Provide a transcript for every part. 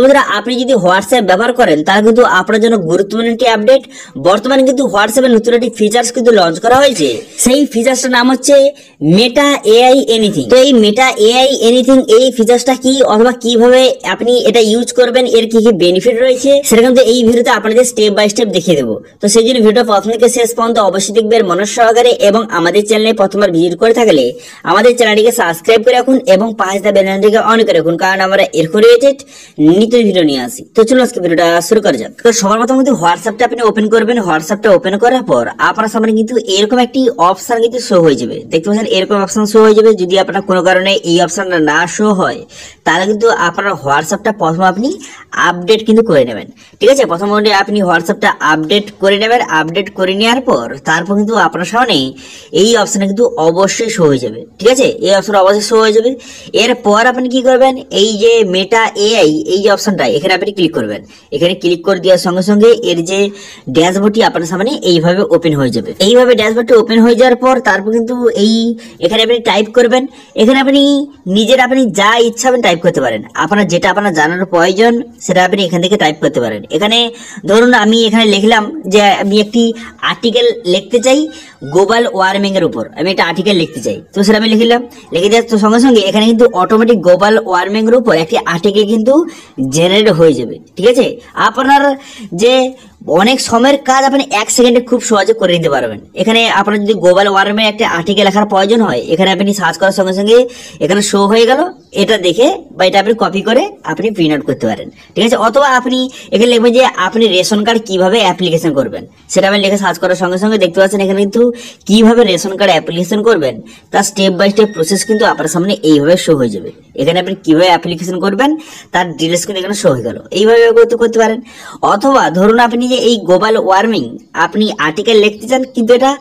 বন্ধুরা আপনি যদি হোয়াটসঅ্যাপ ব্যবহার করেন তাহলে কিন্তু আপনার জন্য গুরুত্বপূর্ণ একটি আপডেট। বর্তমানে কিন্তু হোয়াটসঅ্যাপের নতুন একটি ফিচার্স কিন্তু লঞ্চ করা হয়েছে। সেই ফিচার্সটার নাম হচ্ছে মেটা এআই এনিথিং। তো এই মেটা এআই এনিথিং এই ফিচার্সটা কি অথবা কিভাবে আপনি এটা ইউজ করবেন, এর কি কি বেনিফিট রয়েছে সেটা কিন্তু এই ভিডিওতে আপনাদের স্টেপ বাই স্টেপ দেখিয়ে দেবো। তো সেই জন্য ভিডিও প্রথম থেকে শেষ পর্যন্ত অবশ্যই দেখবেন মনোযোগ সহকারে, এবং আমাদের চ্যানেলে প্রথমবার ভিজিট করে থাকলে আমাদের চ্যানেলটিকে সাবস্ক্রাইব করে রাখুন এবং পাশে থাকা বেল আইকনটিকে অন করে রাখুন, কারণ আমরা এরকম রিলেটেড নিত্য ভিডিও নিয়ে আসি। তো চলুন আজকে ভিডিওটা শুরু করা যাক। তো সবার প্রথম কিন্তু হোয়াটসঅ্যাপটা আপনি ওপেন করবেন। হোয়াটসঅ্যাপটা ওপেন করার পর আপনার সামনে কিন্তু এরকম একটি অপশন কিন্তু শো হয়ে যাবে। দেখতে পাচ্ছেন এরকম অপশন শো হয়ে যাবে। যদি আপনার কোনো কারণে এই অপশনটা না শো হয় তাহলে কিন্তু আপনার হোয়াটসঅ্যাপটা প্রথম আপনি আপডেট কিন্তু করে নেবেন। ঠিক আছে, প্রথম আপনি হোয়াটসঅ্যাপটা আপডেট করে নেবেন। আপডেট করে নেওয়ার পর তারপর কিন্তু আপনার সামনে এই অপশনটা কিন্তু অবশ্যই শো হয়ে যাবে। ঠিক আছে, এই অপশন অবশ্যই শো হয়ে যাবে। এরপর আপনি কি করবেন, এই যে মেটা এআই এই যে অপশনটা এখানে আপনি ক্লিক করবেন। এখানে ক্লিক করে দেওয়ার সঙ্গে সঙ্গে এর যে ড্যাশবোর্ডটি আপনার সামনে এইভাবে ওপেন হয়ে যাবে। এইভাবে ড্যাশবোর্ডটি ওপেন হয়ে যাওয়ার পর তারপর কিন্তু এই এখানে আপনি টাইপ করবেন। এখানে আপনি নিজের আপনি যা ইচ্ছা আপনি টাইপ করতে পারেন। আপনার যেটা আপনার জানার প্রয়োজন সেটা আপনি এখান থেকে টাইপ করতে পারেন। এখানে ধরুন আমি এখানে লিখলাম যে আমি একটি আর্টিকেল লিখতে চাই গ্লোবাল ওয়ার্মিং এর উপর, আমি একটা আর্টিকেল লিখতে চাই। তো সেটা আমি লিখলাম, লিখে দেওয়ার সঙ্গে সঙ্গে এখানে কিন্তু অটোমেটিক গ্লোবাল ওয়ার্মিং এর উপর একটি আর্টিকেল কিন্তু জেনারেট হয়ে যাবে। ঠিক আছে, আপনার যে অনেক সময়ের কাজ আপনি 1 সেকেন্ডে খুব সহজে করে নিতে পারবেন। এখানে আপনার যদি গ্লোবাল ওয়ার্মিং একটা আর্টিকেল লেখার প্রয়োজন হয়, এখানে আপনি সার্চ করার সঙ্গে সঙ্গে এখানে শো হয়ে গেল। এটা দেখে বা এটা আপনি কপি করে আপনি প্রিন্ট আউট করতে পারেন। ঠিক আছে, অথবা আপনি এখানে লিখবেন যে আপনি রেশন কার্ড কিভাবে অ্যাপ্লিকেশন করবেন, সেটা আপনি লিখে সার্চ করার সঙ্গে সঙ্গে দেখতে পাচ্ছেন এখানে কিন্তু কিভাবে রেশন কার্ড অ্যাপ্লিকেশন করবেন তার স্টেপ বাই স্টেপ প্রসেস কিন্তু আপনার সামনে এইভাবে শো হয়ে যাবে। এখানে আপনি কিভাবে অ্যাপ্লিকেশন করবেন তার ডিটেলস কিন্তু এখানে শো হয়ে গেল। এইভাবে করতে পারেন। অথবা ধরুন আপনি যে এই গ্লোবাল ওয়ার্মিং আপনি আর্টিকেল লিখতে চান কিন্তু এটা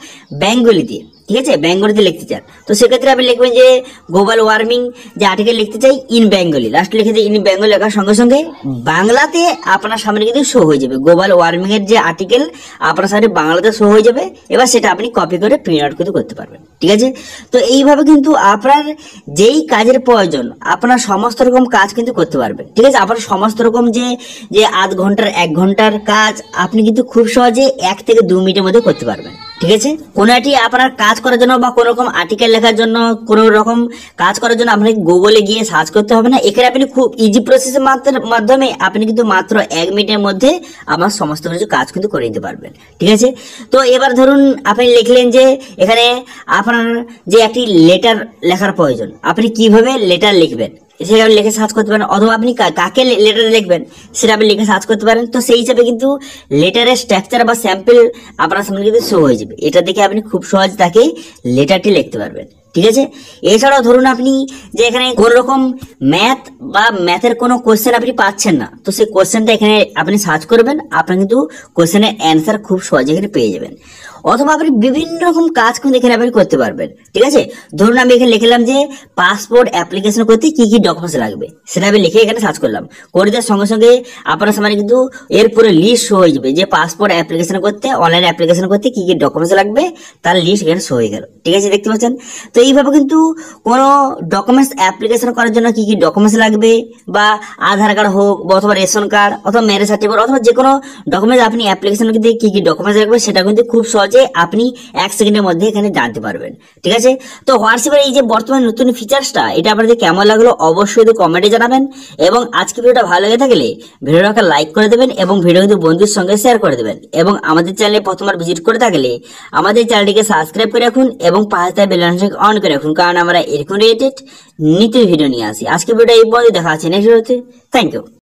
বেঙ্গলি দিয়ে, ঠিক আছে, বেঙ্গলিতে লিখতে চান, তো সেক্ষেত্রে আপনি লিখবেন যে গ্লোবাল ওয়ার্মিং যে আর্টিকেল লিখতে চাই ইন বেঙ্গলি, লাস্ট লিখে দিয়ে ইন বেঙ্গলি লেখার সঙ্গে সঙ্গে বাংলাতে আপনার সামনে কিন্তু শো হয়ে যাবে। গ্লোবাল ওয়ার্মিং এর যে আর্টিকেল আপনার সামনে বাংলাতে শো হয়ে যাবে। এবার সেটা আপনি কপি করে প্রিন্ট আউট করতে পারবেন। ঠিক আছে, তো এইভাবে কিন্তু আপনার যেই কাজের প্রয়োজন আপনার সমস্ত রকম কাজ কিন্তু করতে পারবেন। ঠিক আছে, আপনার সমস্ত রকম যে আধ ঘন্টার 1 ঘন্টার কাজ আপনি কিন্তু খুব সহজে 1 থেকে 2 মিনিটের মধ্যে করতে পারবেন। ঠিক আছে, কোনো একটি আপনার কাজ করার জন্য বা কোনো রকম আর্টিকেল লেখার জন্য কোনো রকম কাজ করার জন্য আপনাকে গুগলে গিয়ে সার্চ করতে হবে না। এখানে আপনি খুব ইজি প্রসেসের মাধ্যমে আপনি কিন্তু মাত্র 1 মিনিটের মধ্যে আমার সমস্ত কিছু কাজ কিন্তু করে নিতে পারবেন। ঠিক আছে, তো এবার ধরুন আপনি লিখলেন যে এখানে আপনার যে একটি লেটার লেখার প্রয়োজন, আপনি কিভাবে লেটার লিখবেন সেটা আপনি লিখে সার্চ করতে পারেন। অথবা আপনি কাকে লেটার লিখবেন সেটা আপনি লিখে সার্চ করতে পারেন। তো সেই হিসাবে কিন্তু লেটারের স্ট্রাকচার বা স্যাম্পল আপনার সামনে কিন্তু শো হয়ে যাবে। এটা দেখে আপনি খুব সহজ তাকে লেটারটি লিখতে পারবেন। ঠিক আছে, এছাড়াও ধরুন আপনি যে এখানে কোন রকম ম্যাথ বা ম্যাথের কোনো কোশ্চেন আপনি পাচ্ছেন না, তো সেই কোশ্চেনটা এখানে আপনি সার্চ করবেন, আপনি কিন্তু কোশ্চেনের অ্যান্সার খুব সহজে এখানে পেয়ে যাবেন। অথবা আপনি বিভিন্ন রকম কাজ কিন্তু এখানে আপনি করতে পারবেন। ঠিক আছে, ধরুন আমি এখানে লিখলাম যে পাসপোর্ট অ্যাপ্লিকেশন করতে কি কি ডকুমেন্টস লাগবে, সেটা আমি লিখে এখানে সার্চ করলাম। করে দেওয়ার সঙ্গে সঙ্গে আপনার সামনে কিন্তু এর পুরো লিস্ট শো হয়ে যাবে যে পাসপোর্ট অ্যাপ্লিকেশন করতে, অনলাইন অ্যাপ্লিকেশন করতে কি কি ডকুমেন্টস লাগবে তার লিস্ট এখানে শো হয়ে গেল। ঠিক আছে, দেখতে পাচ্ছেন। তো এইভাবে কিন্তু কোনো ডকুমেন্টস অ্যাপ্লিকেশন করার জন্য কি কি ডকুমেন্টস লাগবে, বা আধার কার্ড হোক অথবা রেশন কার্ড অথবা ম্যারেজ সার্টিফিকেট অথবা যে কোনো ডকুমেন্টস আপনি অ্যাপ্লিকেশন করতে কি কি ডকুমেন্টস লাগবে সেটা কিন্তু খুব সহজে আপনি 1 সেকেন্ডের মধ্যে এখানে জানতে পারবেন। ঠিক আছে, তো হোয়াটসঅ্যাপের এই যে বর্তমানে নতুন ফিচার্সটা এটা আপনাদের কেমন লাগলো অবশ্যই কমেন্টে জানাবেন। এবং আজকে ভিডিওটা ভালো লেগে থাকলে ভিডিওটাকে লাইক করে দেবেন এবং ভিডিও কিন্তু বন্ধুদের সঙ্গে শেয়ার করে দেবেন। এবং আমাদের চ্যানেলে প্রথমবার ভিজিট করে থাকলে আমাদের চ্যানেলটিকে সাবস্ক্রাইব করে রাখুন এবং পাশে থাকা বেল আইকনটি অন করে রাখুন, কারণ আমরা এরকম রিলেটেড নিত্য ভিডিও নিয়ে আসি। আজকে ভিডিওটা এই পর্যন্ত, দেখা হচ্ছে নেক্সট ভিডিওতে। Thank you.